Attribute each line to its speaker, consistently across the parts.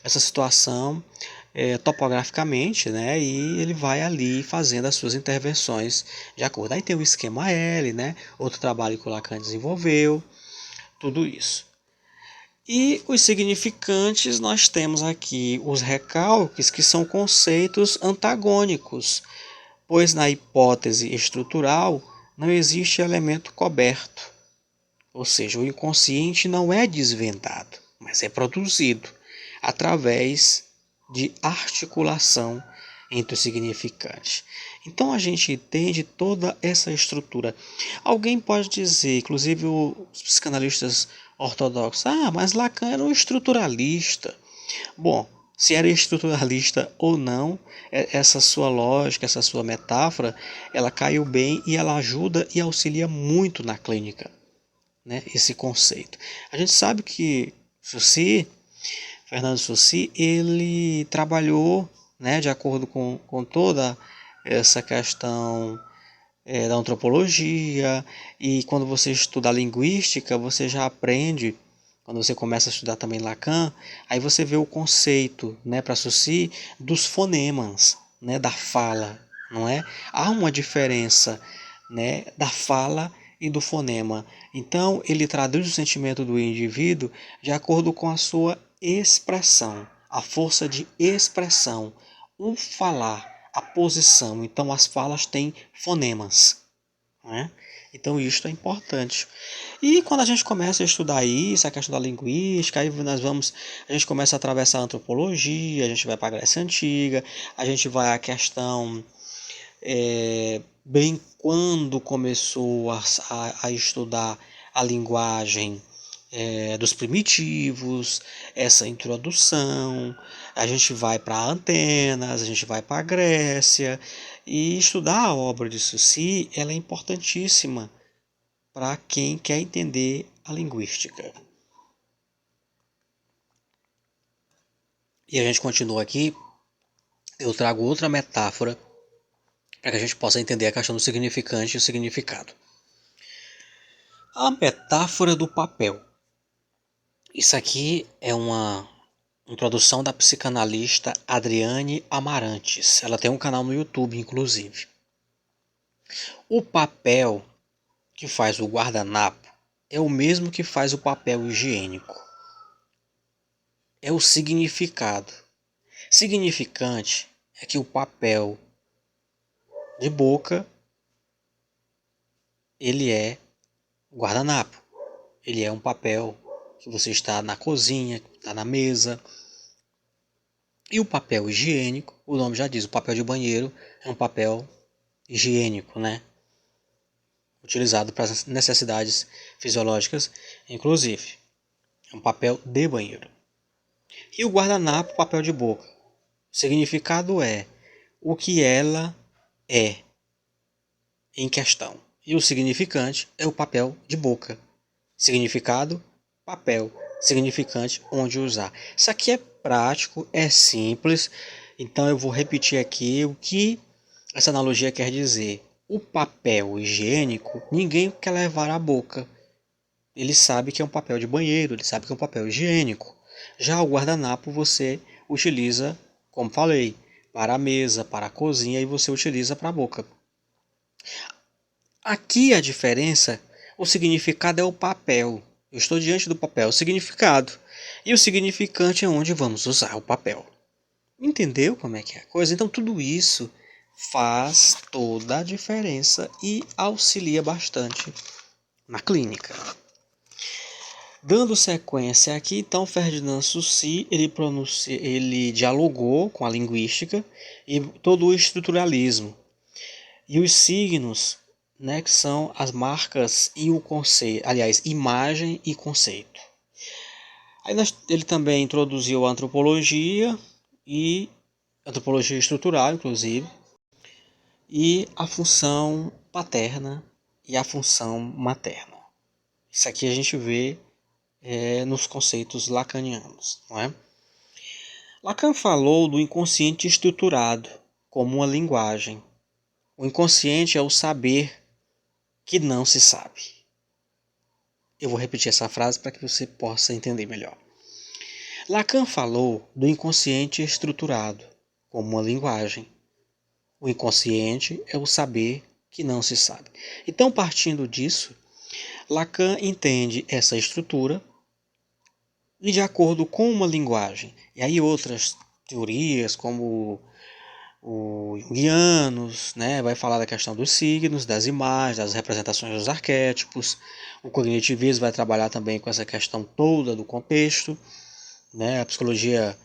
Speaker 1: essa situação topograficamente, né? E ele vai ali fazendo as suas intervenções de acordo. Aí tem o esquema L, né? Outro trabalho que o Lacan desenvolveu, tudo isso. E os significantes, nós temos aqui os recalques, que são conceitos antagônicos, pois na hipótese estrutural não existe elemento coberto, ou seja, o inconsciente não é desvendado, mas é produzido através de articulação entre os significantes. Então a gente entende toda essa estrutura. Alguém pode dizer, inclusive os psicanalistas ortodoxos, mas Lacan era um estruturalista. Bom, se era estruturalista ou não, essa sua lógica, essa sua metáfora, ela caiu bem e ela ajuda e auxilia muito na clínica, né, esse conceito. A gente sabe que Fernando Sussi, ele trabalhou, né, de acordo com toda essa questão da antropologia, e quando você estuda a linguística, você já aprende, quando você começa a estudar também Lacan, aí você vê o conceito, né, para Sussi, dos fonemas, né, da fala, não é? Há uma diferença, né, da fala e do fonema. Então, ele traduz o sentimento do indivíduo de acordo com a sua expressão, a força de expressão, o falar, a posição. Então, as falas têm fonemas, né? Então, isto é importante. E quando a gente começa a estudar isso, a questão da linguística, aí a gente começa a atravessar a antropologia, a gente vai para a Grécia Antiga, a gente vai à questão bem quando começou a estudar a linguagem dos primitivos, essa introdução, a gente vai para Atenas, a gente vai para a Grécia, e estudar a obra de Sussi, ela é importantíssima para quem quer entender a linguística. E a gente continua aqui, eu trago outra metáfora para que a gente possa entender a questão do significante e o significado. A metáfora do papel. Isso aqui é uma introdução da psicanalista Adriane Amarantes. Ela tem um canal no YouTube, inclusive. O papel que faz o guardanapo é o mesmo que faz o papel higiênico. É o significado. Significante é que o papel de boca, ele é guardanapo. Ele é um papel que você está na cozinha, está na mesa. E o papel higiênico, o nome já diz, o papel de banheiro é um papel higiênico, né? Utilizado para as necessidades fisiológicas, inclusive. É um papel de banheiro. E o guardanapo, papel de boca. O significado é o que ela é em questão. E o significante é o papel de boca. Significado, papel. Significante, onde usar. Isso aqui é prático, é simples. Então eu vou repetir aqui o que essa analogia quer dizer. O papel higiênico, ninguém quer levar à boca. Ele sabe que é um papel de banheiro, ele sabe que é um papel higiênico. Já o guardanapo você utiliza, como falei, para a mesa, para a cozinha, e você utiliza para a boca. Aqui a diferença, o significado é o papel. Eu estou diante do papel, o significado. E o significante é onde vamos usar o papel. Entendeu como é que é a coisa? Então tudo isso faz toda a diferença e auxilia bastante na clínica. Dando sequência aqui, então, Ferdinand Saussure, ele dialogou com a linguística e todo o estruturalismo. E os signos, né, que são as marcas e o conceito, aliás, imagem e conceito. Aí ele também introduziu a antropologia e antropologia estrutural, inclusive, e a função paterna e a função materna. Isso aqui a gente vê nos conceitos lacanianos, não é? Lacan falou do inconsciente estruturado como uma linguagem. O inconsciente é o saber que não se sabe. Eu vou repetir essa frase para que você possa entender melhor. Lacan falou do inconsciente estruturado como uma linguagem. O inconsciente é o saber que não se sabe. Então, partindo disso, Lacan entende essa estrutura e de acordo com uma linguagem. E aí outras teorias, como o Jungianos, né, vai falar da questão dos signos, das imagens, das representações dos arquétipos. O cognitivismo vai trabalhar também com essa questão toda do contexto. Né, a psicologia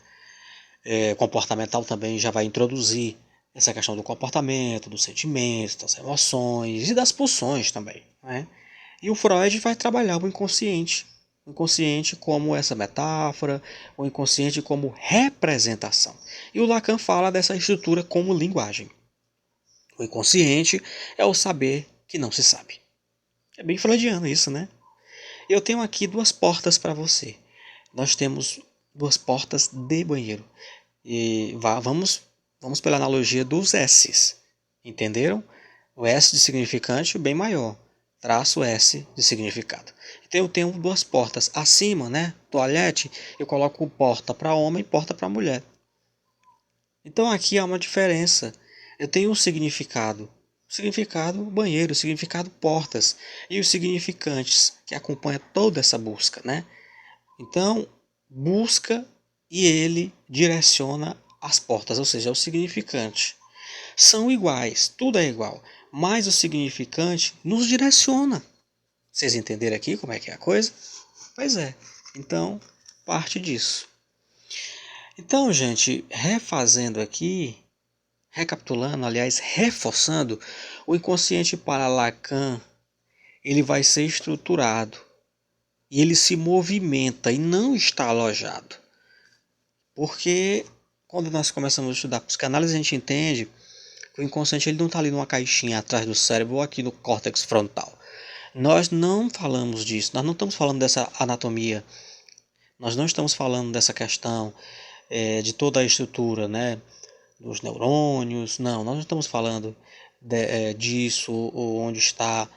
Speaker 1: comportamental também já vai introduzir essa questão do comportamento, dos sentimentos, das emoções e das pulsões também. Né? E o Freud vai trabalhar o inconsciente como essa metáfora, o inconsciente como representação. E o Lacan fala dessa estrutura como linguagem. O inconsciente é o saber que não se sabe. É bem freudiano isso, né? Eu tenho aqui duas portas para você. Nós temos duas portas de banheiro. E vamos pela analogia dos S's. Entenderam? O S de significante bem maior. Traço S de significado. Então eu tenho duas portas. Acima, né? Toalete, eu coloco porta para homem e porta para mulher. Então aqui há uma diferença. Eu tenho um significado. O significado banheiro, o significado portas. E os significantes que acompanham toda essa busca, né? Então, busca e ele direciona as portas, ou seja, o significante. São iguais, tudo é igual, mas o significante nos direciona. Vocês entenderam aqui como é que é a coisa? Pois é, então parte disso. Então, gente, refazendo aqui, recapitulando, aliás, reforçando, o inconsciente para Lacan, ele vai ser estruturado e ele se movimenta e não está alojado. Porque quando nós começamos a estudar psicanálise, a gente entende que o inconsciente ele não está ali numa caixinha atrás do cérebro ou aqui no córtex frontal. Nós não falamos disso, nós não estamos falando dessa anatomia, nós não estamos falando dessa questão de toda a estrutura, né, dos neurônios, não, nós não estamos falando disso, ou onde está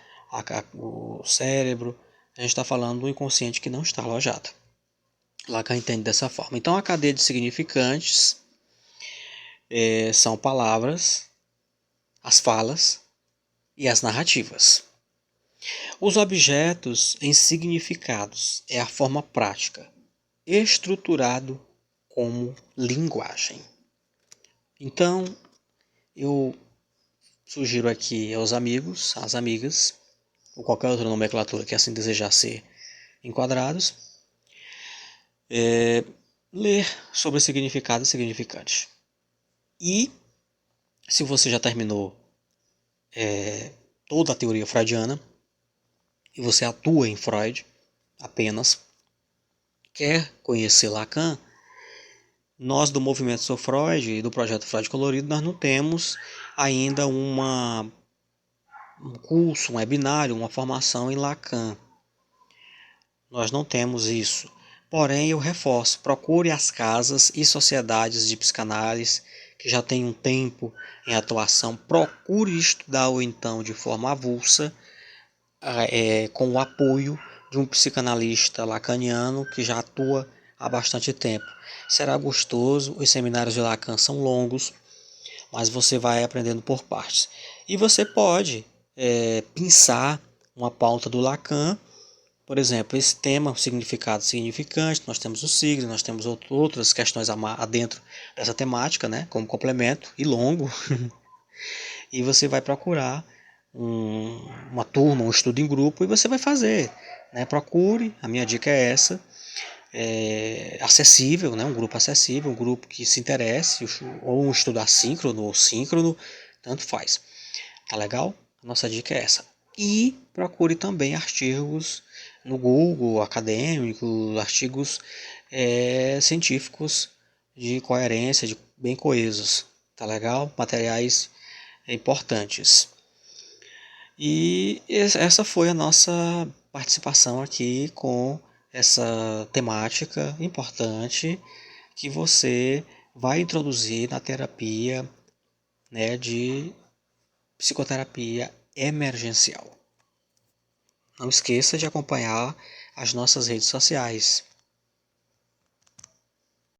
Speaker 1: o cérebro, a gente está falando do inconsciente que não está alojado. Lacan entende dessa forma. Então a cadeia de significantes são palavras, as falas e as narrativas. Os objetos em significados é a forma prática, estruturado como linguagem. Então, eu sugiro aqui aos amigos, às amigas, ou qualquer outra nomenclatura que assim desejar ser enquadrados, ler sobre significado e significante. E, se você já terminou toda a teoria freudiana, e você atua em Freud apenas, quer conhecer Lacan, nós do Movimento Sou Freud e do Projeto Freud Colorido, nós não temos ainda um curso, um webinário, uma formação em Lacan. Nós não temos isso. Porém, eu reforço, procure as casas e sociedades de psicanálise que já têm um tempo em atuação, procure estudar ou então de forma avulsa, com o apoio de um psicanalista lacaniano que já atua há bastante tempo. Será gostoso, os seminários de Lacan são longos, mas você vai aprendendo por partes. E você pode pensar uma pauta do Lacan, por exemplo, esse tema, significado significante, nós temos os signos, nós temos outras questões adentro dessa temática, né, como complemento e longo, e você vai procurar uma turma, um estudo em grupo e você vai fazer. Né? Procure, a minha dica é essa, acessível, né? Um grupo acessível, um grupo que se interesse, ou um estudo assíncrono ou síncrono, tanto faz. Tá legal? A nossa dica é essa. E procure também artigos no Google, acadêmicos, artigos científicos de coerência, bem coesos. Tá legal? Materiais importantes. E essa foi a nossa participação aqui com essa temática importante que você vai introduzir na terapia, né, de psicoterapia emergencial. Não esqueça de acompanhar as nossas redes sociais.